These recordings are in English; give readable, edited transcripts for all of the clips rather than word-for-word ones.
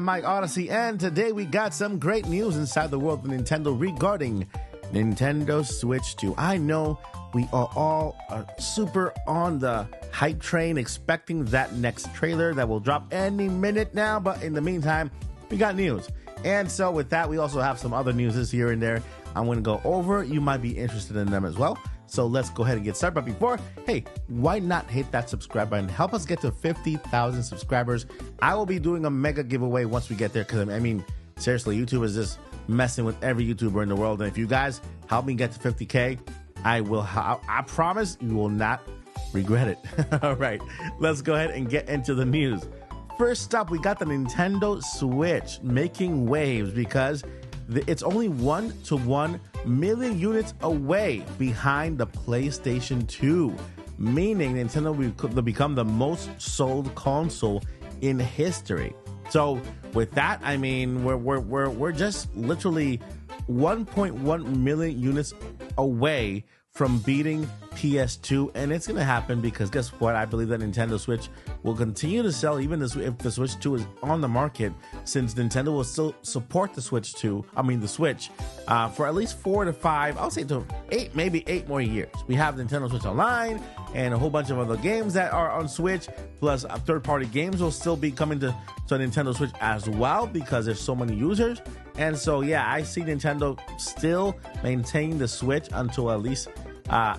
Mike Odyssey, and today we got some great news inside the world of Nintendo regarding Nintendo Switch 2. I know we are all super on the hype train, expecting that next trailer that will drop any minute now, but in the meantime, we got news. And so with that, we also have some other news here and there I'm going to go over. You might be interested in them as well. So let's go ahead and get started. But before, hey, why not hit that subscribe button? Help us get to 50,000 subscribers. I will be doing a mega giveaway once we get there, because I mean, seriously, YouTube is just messing with every YouTuber in the world. And if you guys help me get to 50K, I promise you will not regret it. All right, let's go ahead and get into the news. First up, we got the Nintendo Switch making waves because it's only 1 to 1 million units away behind the PlayStation 2, meaning Nintendo will become the most sold console in history. So with that, I mean, we're just literally 1.1 million units away from beating PS2, and it's gonna happen because guess what? I believe that Nintendo Switch will continue to sell even if the Switch 2 is on the market, since Nintendo will still support the Switch 2. I mean the Switch for at least 4 to 5, I'll say to 8, maybe 8 more years. We have Nintendo Switch Online and a whole bunch of other games that are on Switch, plus third-party games will still be coming to Nintendo Switch as well because there's so many users. And so yeah, I see Nintendo still maintaining the Switch until at least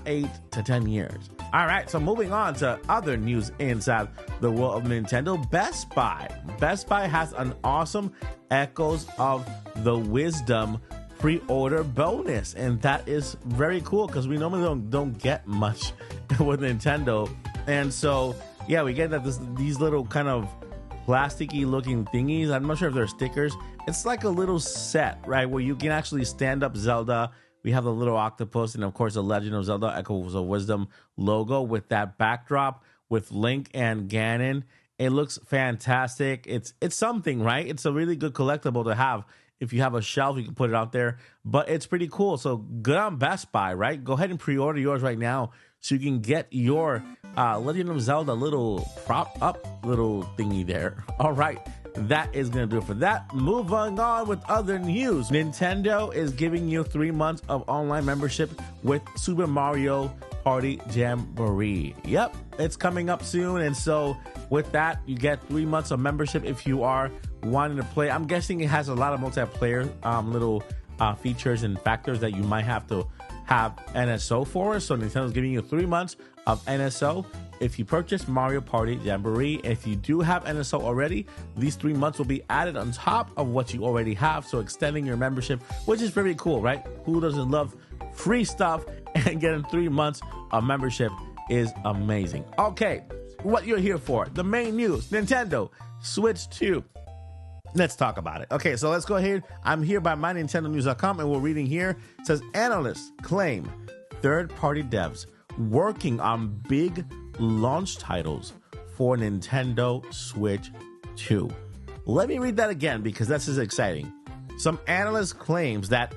8 to 10 years. All right, so moving on to other news inside the world of Nintendo. Best Buy has an awesome Echoes of the Wisdom pre-order bonus, and that is very cool because we normally don't get much with Nintendo. And so yeah, we get that these little kind of plasticky looking thingies. I'm not sure if they're stickers. It's like a little set, right, where you can actually stand up Zelda. We have the little octopus and, of course, the Legend of Zelda Echoes of Wisdom logo with that backdrop with Link and Ganon. It looks fantastic. It's something, right? It's a really good collectible to have. If you have a shelf, you can put it out there. But it's pretty cool. So good on Best Buy, right? Go ahead and pre-order yours right now so you can get your Legend of Zelda little prop up little thingy there. All right. That is going to do it for that. Moving on with other news. Nintendo is giving you 3 months of online membership with Super Mario Party Jamboree. Yep, it's coming up soon. And so with that, you get 3 months of membership if you are wanting to play. I'm guessing it has a lot of multiplayer little features and factors that you might have to have NSO for. So Nintendo's giving you 3 months of NSO if you purchase Mario Party Jamboree. If you do have NSO already, these 3 months will be added on top of what you already have, so extending your membership, which is very cool, right? Who doesn't love free stuff? And getting 3 months of membership is amazing. Okay, what you're here for, the main news, Nintendo Switch 2. Let's talk about it. Okay, so let's go ahead. I'm here by mynintendonews.com, and we're reading here. It says, analysts claim third-party devs working on big launch titles for Nintendo Switch 2. Let me read that again because this is exciting. Some analyst claims that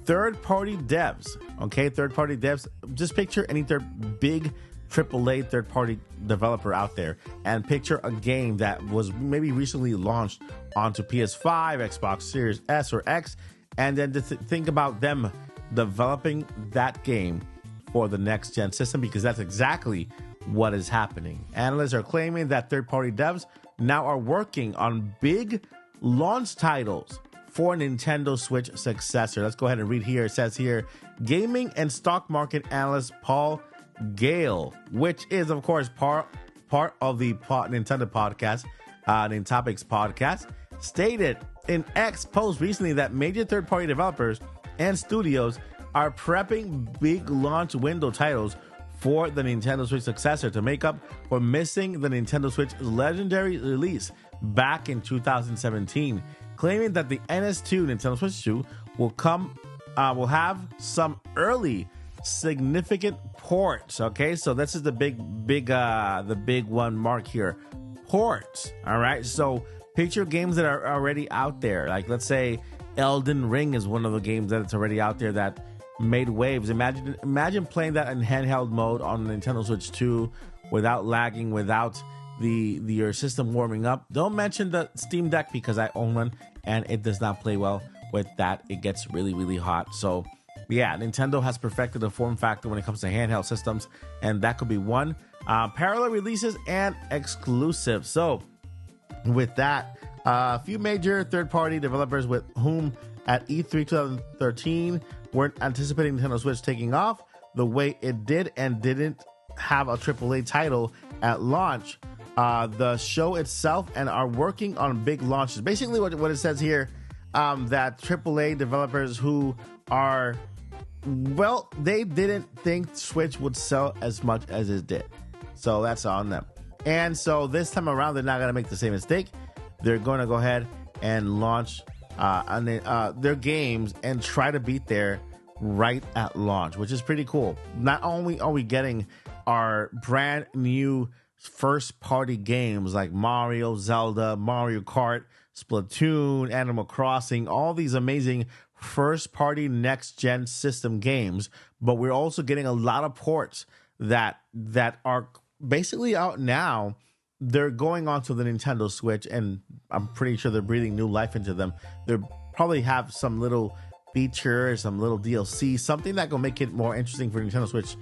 third-party devs, just picture any big AAA third-party developer out there and picture a game that was maybe recently launched onto PS5, Xbox Series S or X, and then to think about them developing that game for the next gen system, because that's exactly what is happening. Analysts are claiming that third-party devs now are working on big launch titles for Nintendo Switch successor. Let's go ahead and read here. It says here, gaming and stock market analyst Paul Gale, which is of course part of the Nintendo podcast, Nintopics Podcast, stated in X post recently that major third-party developers and studios are prepping big launch window titles for the Nintendo Switch successor to make up for missing the Nintendo Switch's legendary release back in 2017, claiming that the NS2 Nintendo Switch 2 will have some early significant ports. Okay, so this is the big one mark here, ports. All right, so picture games that are already out there, like let's say Elden Ring is one of the games that's already out there that made waves. Imagine playing that in handheld mode on the Nintendo Switch 2 without lagging, without your system warming up. Don't mention the Steam Deck because I own one and it does not play well with that. It gets really, really hot. So yeah, Nintendo has perfected the form factor when it comes to handheld systems, and that could be one. Parallel releases and exclusives. So with that, a few major third-party developers with whom at E3 2013 weren't anticipating Nintendo Switch taking off the way it did and didn't have a AAA title at launch. The show itself and are working on big launches. Basically what it says here, that AAA developers who are, well, they didn't think Switch would sell as much as it did. So that's on them. And so this time around, they're not going to make the same mistake. They're going to go ahead and launch their games and try to beat there right at launch, which is pretty cool. Not only are we getting our brand new first party games like Mario, Zelda, Mario Kart, Splatoon, Animal Crossing, all these amazing first party next gen system games, but we're also getting a lot of ports that are basically out now. They're going onto the Nintendo Switch, and I'm pretty sure they're breathing new life into them. They'll probably have some little feature, some little DLC, something that will make it more interesting for Nintendo Switch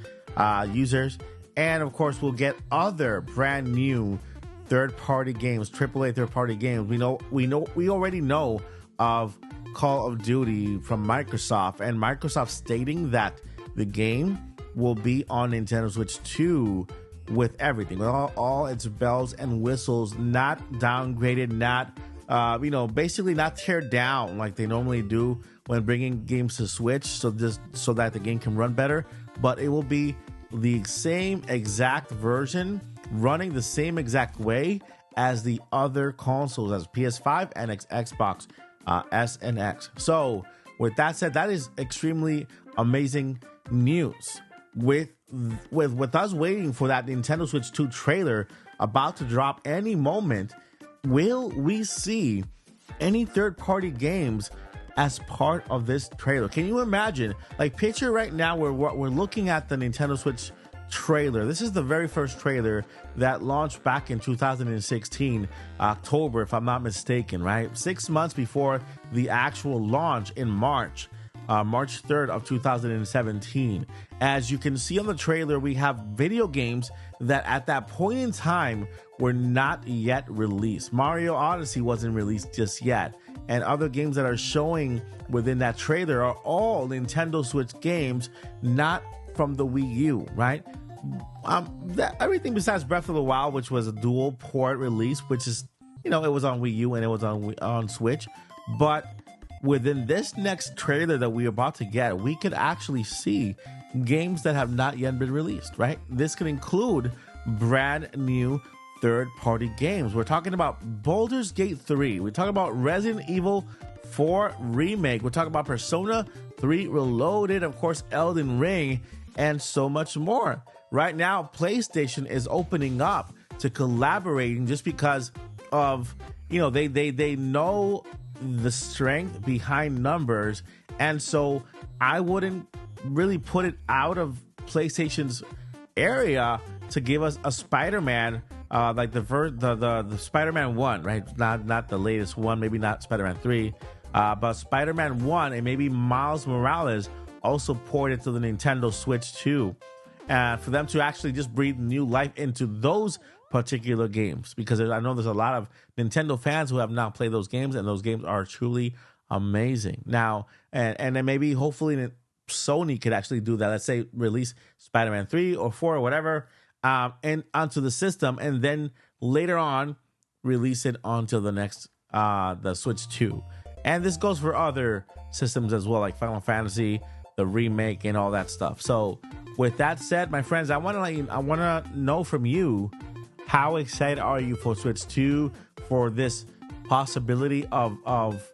users. And of course, we'll get other brand new third-party games, AAA third-party games. We already know of Call of Duty from Microsoft, and Microsoft stating that the game will be on Nintendo Switch 2 with everything, with all its bells and whistles, not downgraded, not basically not teared down like they normally do when bringing games to Switch, so that the game can run better. But it will be the same exact version, running the same exact way as the other consoles, as PS5 and Xbox S and X. So with that said, that is extremely amazing news. With us waiting for that Nintendo Switch 2 trailer about to drop any moment, will we see any third-party games as part of this trailer? Can you imagine? Like, picture right now we're looking at the Nintendo Switch trailer. This is the very first trailer that launched back in 2016, October, if I'm not mistaken, right? 6 months before the actual launch in March 3rd of 2017. As you can see on the trailer, we have video games that at that point in time were not yet released. Mario Odyssey wasn't released just yet. And other games that are showing within that trailer are all Nintendo Switch games, not from the Wii U, right? Everything besides Breath of the Wild, which was a dual port release, which is, it was on Wii U and it was on Switch. But within this next trailer that we're about to get, we could actually see games that have not yet been released, right? This could include brand new third-party games. We're talking about Baldur's Gate 3. We're talking about Resident Evil 4 Remake. We're talking about Persona 3 Reloaded, of course, Elden Ring, and so much more. Right now, PlayStation is opening up to collaborating just because of, they know the strength behind numbers, and so I wouldn't really put it out of PlayStation's area to give us a Spider-Man, like the Spider-Man 1, right? Not the latest one, maybe not Spider-Man 3, but Spider-Man 1 and maybe Miles Morales also ported to the Nintendo Switch 2, for them to actually just breathe new life into those particular games, because I know there's a lot of Nintendo fans who have not played those games, and those games are truly amazing. Now, and then maybe hopefully Sony could actually do that. Let's say release Spider-Man 3 or 4 or whatever, and onto the system, and then later on release it onto the next the Switch 2. And this goes for other systems as well, like Final Fantasy, the remake, and all that stuff. So with that said, my friends, I want to know from you, how excited are you for Switch 2, for this possibility of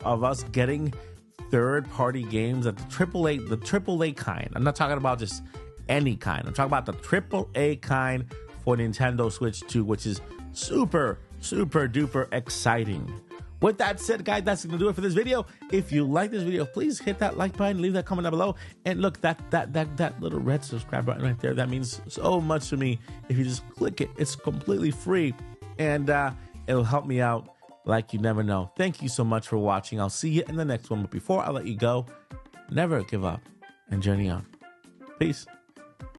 us getting third-party games at the AAA kind? I'm not talking about just any kind. I'm talking about the AAA kind for Nintendo Switch 2, which is super, super duper exciting. With that said, guys, that's going to do it for this video. If you like this video, please hit that like button, leave that comment down below. And look, that little red subscribe button right there, that means so much to me. If you just click it, it's completely free. and it'll help me out like you never know. Thank you so much for watching. I'll see you in the next one. But before I let you go, never give up and journey on. Peace.